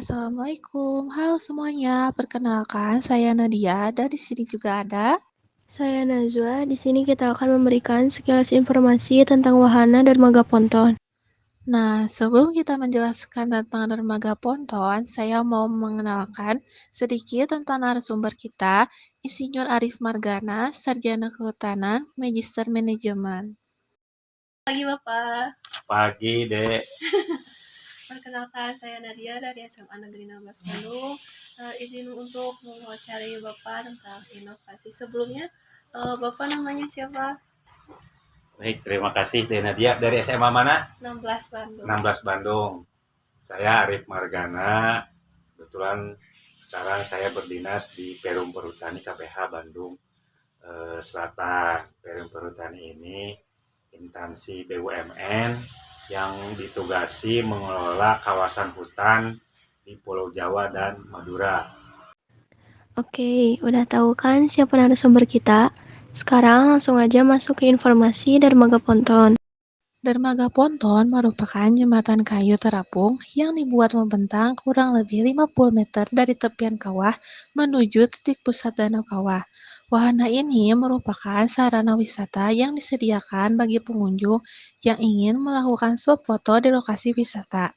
Assalamualaikum, halo semuanya. Perkenalkan, saya Nadia dan di sini juga ada. Saya Najwa, di sini kita akan memberikan sekilas informasi tentang wahana Dermaga Ponton. Nah, sebelum kita menjelaskan tentang dermaga ponton, saya mau mengenalkan sedikit tentang narasumber kita, Insinyur Arif Margana, Sarjana Kehutanan, Magister Manajemen. Pagi Bapak, Pagi, Dek. perkenalkan saya Nadia dari SMA Negeri 16 Bandung. Izin untuk mewawancarai Bapak tentang inovasi. Sebelumnya, Bapak namanya siapa? Baik, terima kasih, Dek Nadia. Dari SMA mana? 16 Bandung. 16 Bandung. Saya Arif Margana. Kebetulan sekarang saya berdinas di Perum Perhutani KPH Bandung Selatan. Perum Perhutani ini instansi BUMN yang ditugasi mengelola kawasan hutan di Pulau Jawa dan Madura. Oke, udah tahu kan siapa narasumber kita? Sekarang langsung aja masuk ke informasi Dermaga Ponton. Dermaga ponton merupakan jembatan kayu terapung yang dibuat membentang kurang lebih 50 meter dari tepian kawah menuju titik pusat danau kawah. Wahana ini merupakan sarana wisata yang disediakan bagi pengunjung yang ingin melakukan swafoto di lokasi wisata.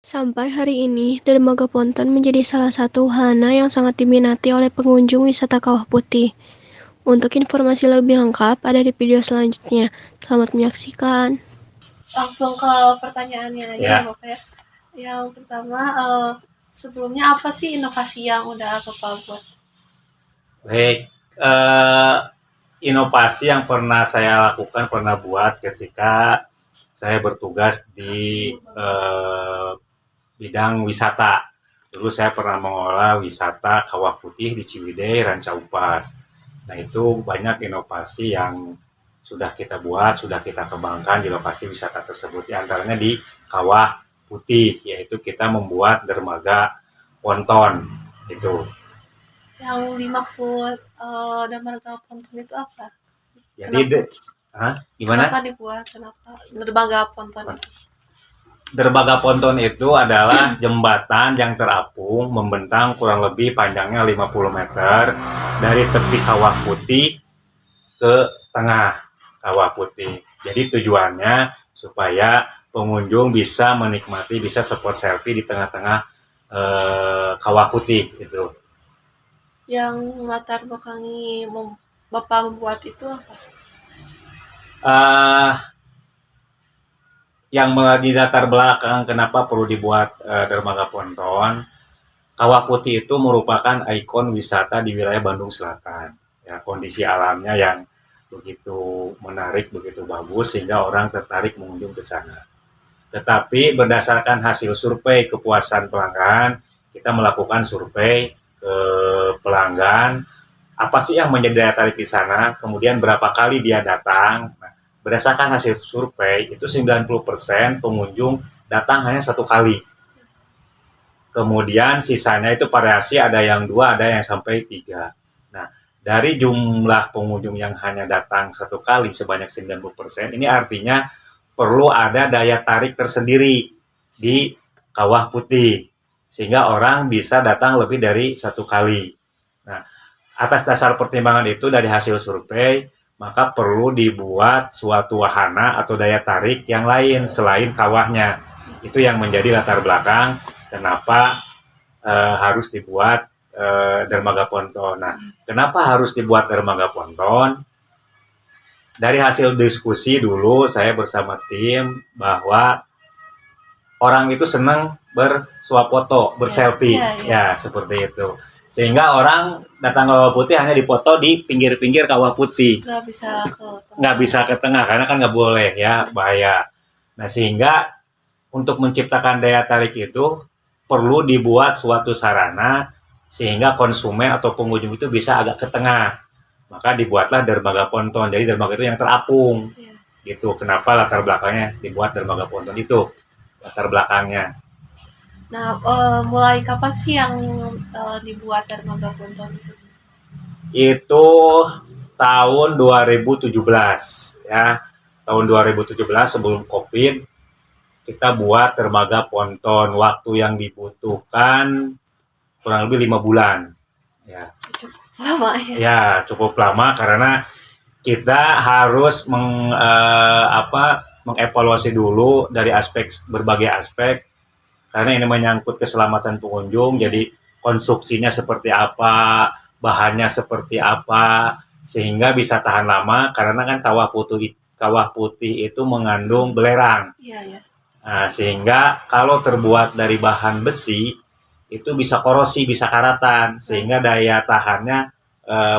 Sampai hari ini, Dermaga Ponton menjadi salah satu wahana yang sangat diminati oleh pengunjung wisata Kawah Putih. Untuk informasi lebih lengkap ada di video selanjutnya. Selamat menyaksikan. Langsung ke pertanyaannya aja Ya. Bapak ya. Yang pertama, sebelumnya apa sih inovasi yang udah Bapak buat? Baik, inovasi yang pernah saya lakukan, pernah buat ketika saya bertugas di bidang wisata. Dulu saya pernah mengelola wisata Kawah Putih di Ciwidey, Ranca Upas. Nah, itu banyak inovasi yang sudah kita buat, sudah kita kembangkan di lokasi wisata tersebut. Di antaranya di Kawah Putih, yaitu kita membuat dermaga ponton. Itu. Yang dimaksud dermaga ponton itu apa? Jadi, gimana? Kenapa dibuat? Kenapa dermaga ponton itu? Dermaga ponton itu adalah jembatan yang terapung membentang kurang lebih panjangnya 50 meter dari tepi Kawah Putih ke tengah Kawah Putih. Jadi tujuannya supaya pengunjung bisa menikmati, bisa spot selfie di tengah-tengah Kawah Putih itu. Yang latar belakangi Bapak membuat itu apa? Yang di latar belakang kenapa perlu dibuat dermaga ponton, Kawah Putih itu merupakan ikon wisata di wilayah Bandung Selatan. Ya, kondisi alamnya yang begitu menarik, begitu bagus sehingga orang tertarik mengunjung ke sana. Tetapi berdasarkan hasil survei kepuasan pelanggan, kita melakukan survei ke pelanggan, apa sih yang menjadi daya tarik di sana, kemudian berapa kali dia datang. Nah, berdasarkan hasil survei, itu 90% pengunjung datang hanya satu kali. Kemudian sisanya itu variasi, ada yang 2, ada yang sampai 3. Nah, dari jumlah pengunjung yang hanya datang satu kali sebanyak 90%, ini artinya perlu ada daya tarik tersendiri di Kawah Putih, sehingga orang bisa datang lebih dari satu kali. Nah, atas dasar pertimbangan itu dari hasil survei, maka perlu dibuat suatu wahana atau daya tarik yang lain selain kawahnya. Itu yang menjadi latar belakang kenapa harus dibuat dermaga ponton. Nah, kenapa harus dibuat dermaga ponton? Dari hasil diskusi dulu saya bersama tim bahwa orang itu senang bersuapoto, berselfie, ya seperti itu. Sehingga orang datang ke Kawah Putih hanya dipoto di pinggir-pinggir Kawah Putih. Nggak bisa ke tengah karena kan nggak boleh ya, bahaya. Nah, sehingga untuk menciptakan daya tarik itu perlu dibuat suatu sarana sehingga konsumen atau pengunjung itu bisa agak ke tengah. Maka dibuatlah dermaga ponton. Jadi dermaga itu yang terapung. Gitu. Kenapa latar belakangnya dibuat dermaga ponton itu? Latar belakangnya. Nah, mulai kapan sih yang dibuat dermaga ponton itu? Itu tahun 2017 ya. Tahun 2017 sebelum Covid kita buat dermaga ponton. Waktu yang dibutuhkan kurang lebih 5 bulan. Ya, Cukup lama ya. ya cukup lama karena kita harus mengevaluasi dulu dari berbagai aspek karena ini menyangkut keselamatan pengunjung. Jadi konstruksinya seperti apa, bahannya seperti apa, sehingga bisa tahan lama karena kan kawah putih itu mengandung belerang. Iya, ya. Nah, sehingga kalau terbuat dari bahan besi itu bisa korosi, bisa karatan, sehingga daya tahannya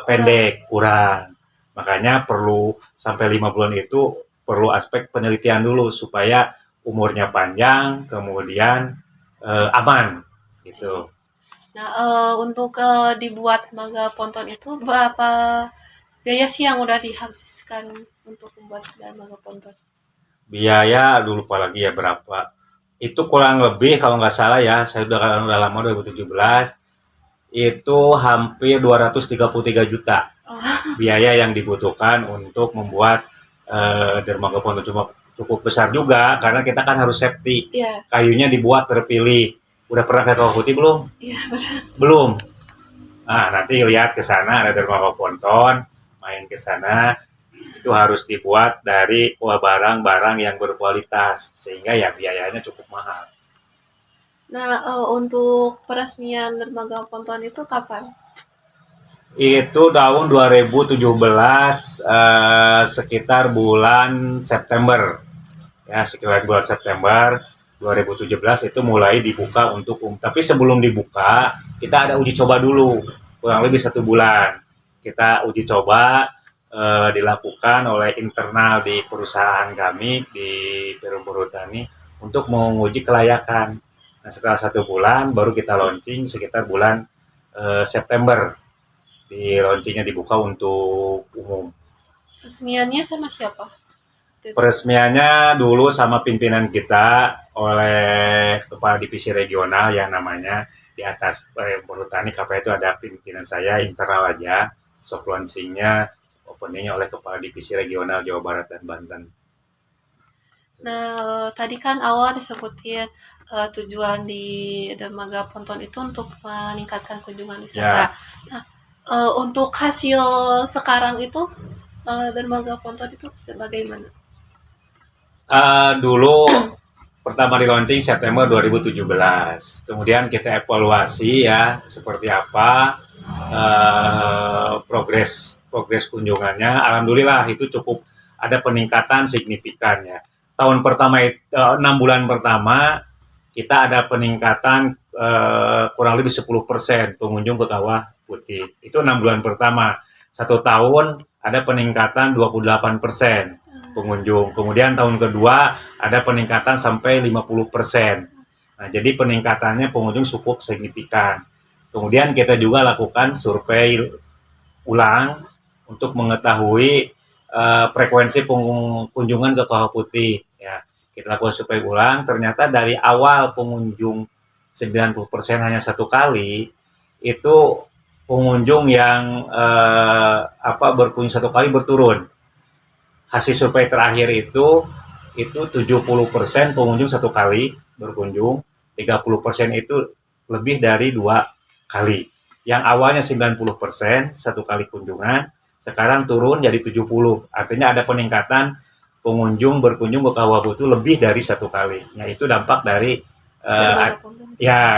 pendek, kurang. Makanya perlu sampai 5 bulan itu perlu aspek penelitian dulu supaya umurnya panjang, kemudian aman gitu. Nah, untuk dibuat dermaga ponton itu berapa biaya sih yang udah dihabiskan untuk membuat dermaga ponton? Biaya dulu lupa lagi ya berapa. Itu kurang lebih kalau nggak salah ya, saya udah lama 2017 itu hampir 233 juta biaya yang dibutuhkan untuk membuat dermaga ponton. Cuma cukup besar juga karena kita kan harus safety. Iya, Kayunya dibuat terpilih. Udah pernah ke Kawah Putih belum? iya benar. Belum. Nah, nanti lihat ke sana ada dermaga ponton, main ke sana. Itu harus dibuat dari barang-barang yang berkualitas sehingga ya biayanya cukup mahal. Nah, untuk peresmian dermaga ponton itu kapan? Itu tahun 2017 sekitar bulan September. Ya, sekitar bulan September 2017 itu mulai dibuka untuk Tapi sebelum dibuka, kita ada uji coba dulu, kurang lebih 1 bulan. Kita uji coba dilakukan oleh internal di perusahaan kami di Perum Perhutani untuk menguji kelayakan. Nah, setelah 1 bulan baru kita launching sekitar bulan September. Di launchingnya dibuka untuk umum. Peresmiannya sama siapa? Peresmiannya dulu sama pimpinan kita oleh kepala divisi regional yang namanya di atas Perhutani KPI itu ada pimpinan saya internal aja. Soft launchingnya, openingnya oleh kepala divisi regional Jawa Barat dan Banten. Nah, tadi kan awal disebutin tujuan di dermaga ponton itu untuk meningkatkan kunjungan wisata. Ya. Nah, untuk hasil sekarang itu dermaga ponton itu bagaimana? Dulu pertama di launching September 2017. Kemudian kita evaluasi ya seperti apa progres kunjungannya. Alhamdulillah itu cukup ada peningkatan signifikan ya. Tahun pertama 6 bulan pertama kita ada peningkatan kurang lebih 10% pengunjung ke Kawah Putih. Itu 6 bulan pertama. 1 tahun ada peningkatan 28% pengunjung. Kemudian tahun kedua ada peningkatan sampai 50%. Nah, jadi peningkatannya pengunjung cukup signifikan. Kemudian kita juga lakukan survei ulang untuk mengetahui frekuensi kunjungan ke Kawah Putih. Ya, kita lakukan survei ulang. Ternyata dari awal pengunjung 90% hanya 1 kali, itu pengunjung yang berkunjung 1 kali berturun. Hasil survei terakhir itu 70% pengunjung 1 kali berkunjung, 30% itu lebih dari 2 kali. Yang awalnya 90% 1 kali kunjungan, sekarang turun jadi 70. Artinya ada peningkatan pengunjung berkunjung ke Kawah Putih lebih dari 1 kali. Nah, itu dampak dari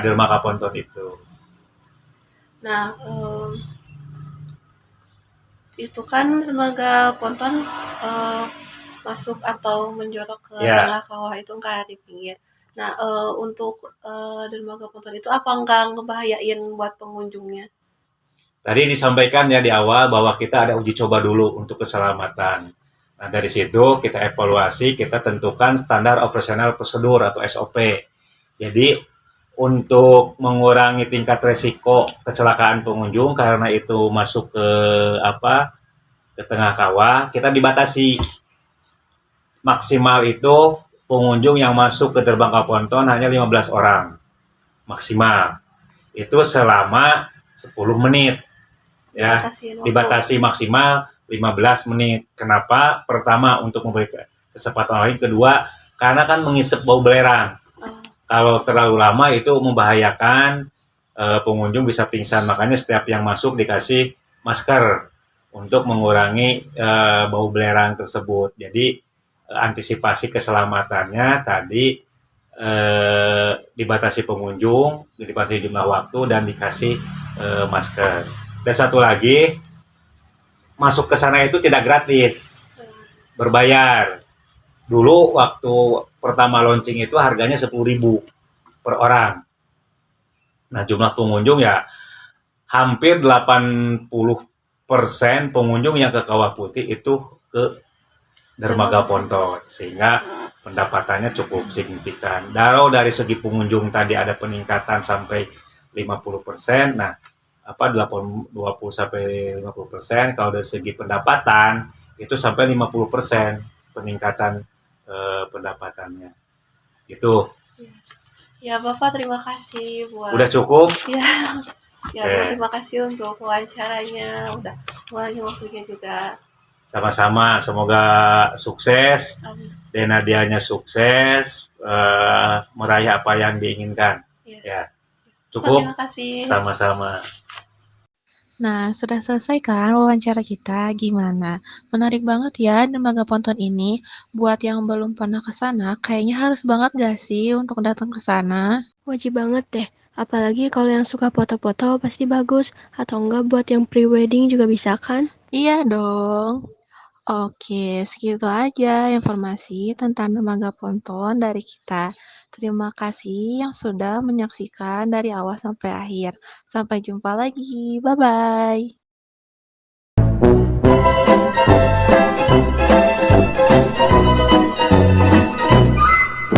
dermaga ponton itu. Nah, itu kan dermaga ponton masuk atau menjorok ke tengah kawah itu kan di pinggir. Nah, untuk dermaga ponton itu apa enggak ngebahayain buat pengunjungnya? Tadi disampaikan ya di awal bahwa kita ada uji coba dulu untuk keselamatan. Nah, dari situ kita evaluasi, kita tentukan standar operasional prosedur atau SOP. Jadi untuk mengurangi tingkat resiko kecelakaan pengunjung karena itu masuk ke tengah kawah, kita dibatasi. Maksimal itu pengunjung yang masuk ke dermaga ponton hanya 15 orang. Maksimal. Itu selama 10 menit. Ya, dibatasi maksimal 15 menit. Kenapa? Pertama, untuk memberi kesempatan lain. Kedua, karena kan mengisap bau belerang. Oh, Kalau terlalu lama itu membahayakan, pengunjung bisa pingsan. Makanya setiap yang masuk dikasih masker untuk mengurangi bau belerang tersebut. Jadi antisipasi keselamatannya tadi dibatasi pengunjung, dibatasi jumlah waktu dan dikasih masker. Dan satu lagi, masuk ke sana itu tidak gratis, berbayar. Dulu waktu pertama launching itu harganya 10.000 per orang. Nah, jumlah pengunjung ya hampir 80% pengunjung yang ke Kawah Putih itu ke Dermaga Pontон, sehingga pendapatannya cukup signifikan. Dari segi pengunjung tadi ada peningkatan sampai 50%, nah 20 sampai 50%, kalau dari segi pendapatan itu sampai 50% peningkatan pendapatannya. Itu ya Bapak terima kasih buat. udah cukup. Ya, ya Oke. Bapak, terima kasih untuk wawancaranya, udah mengurangi waktunya juga. Sama-sama, semoga sukses. Amin. Denadianya sukses, meraih apa yang diinginkan. Ya. Ya, Bapak, cukup. terima kasih. Sama-sama. Nah, sudah selesai kan wawancara kita? Gimana? Menarik banget ya Dermaga Pontон ini. Buat yang belum pernah ke sana, kayaknya harus banget gak sih untuk datang ke sana? Wajib banget deh. Apalagi kalau yang suka foto-foto pasti bagus. Atau enggak buat yang pre-wedding juga bisa kan? Iya dong. Oke, segitu aja informasi tentang Dermaga Pontон dari kita. Terima kasih yang sudah menyaksikan dari awal sampai akhir. Sampai jumpa lagi. Bye-bye.